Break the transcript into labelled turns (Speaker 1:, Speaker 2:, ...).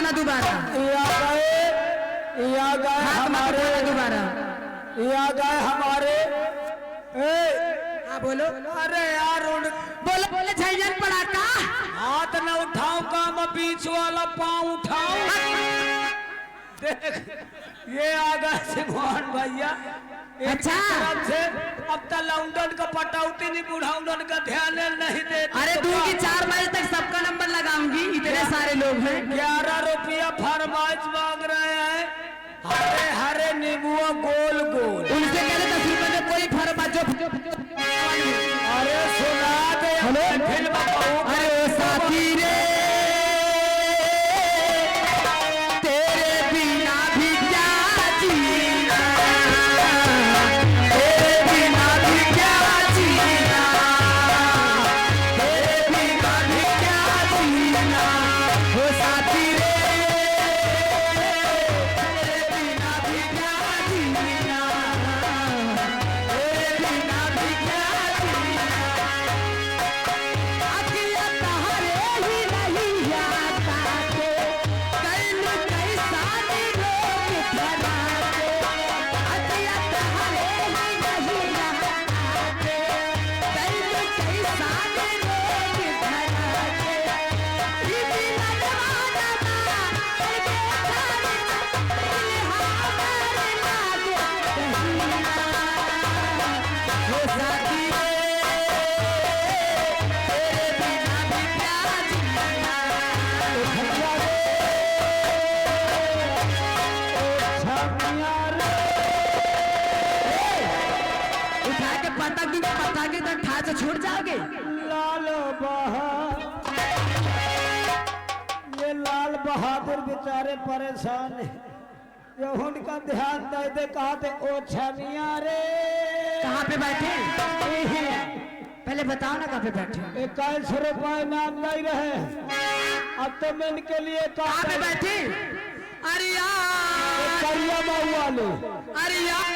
Speaker 1: उठाना दोबारा,
Speaker 2: या गए हमारे
Speaker 1: दोबारा,
Speaker 2: या गए हमारे।
Speaker 1: हाँ बोलो।
Speaker 2: अरे यार
Speaker 1: बोले बोले झैजन पड़ा का
Speaker 2: हाथ न उठाओ का, मैं बीच वाला पाँव उठाओ। देख ये आ गए सिमोहन भैया।
Speaker 1: अच्छा
Speaker 2: तरफ से अब तक लौंडन का पटौती नहीं, बुढ़ाउन का ध्यान नहीं देते।
Speaker 1: अरे 2 की 4 बजे तक सबका नंबर लगाऊंगी, इतने सारे लोग हैं।
Speaker 2: 11 रुपया फरमाइश मांग रहे हैं, हरे हरे नींबुआ गोल गोल।
Speaker 1: उनसे कहले 10 रुपए में कोई फरमाइश जो
Speaker 2: अरे सुना दे फिल्म।
Speaker 1: अरे ओ साथी रे तेरे बिना भी क्या जीना, तेरे बिना भी क्या जीना, तेरे बिना भी क्या जीना, ओ साथी रे तेरे बिना भी क्या जीना, तेरे बिना भी क्या जीना। अकिया तहरे ही नहीं आता के कैलू कैसा नी लोग धराते, अकिया तहरे ही नहीं आता के कैलू कैसा नी लोग धराते। ई दिलवाना मारे बेचारे हमारे लागे कहिना, हो साथी रे तेरे बिना भी क्या जीना, उठा के पटक दूंगा, पटाखे तक खा से छूट जाओगे।
Speaker 2: लाल ये लाल बहादुर बेचारे परेशान है, ये उनका ध्यान दे दे। कहा थे ओ छमिया रे,
Speaker 1: कहाँ पे बैठे पहले बताओ ना, कहाँ पे बैठे
Speaker 2: 21 रुपए नाम नहीं रहे। अब तो मैं इनके लिए
Speaker 1: कहाँ पे बैठे? अरे यार
Speaker 2: करिया मऊ वाले।
Speaker 1: अरे यार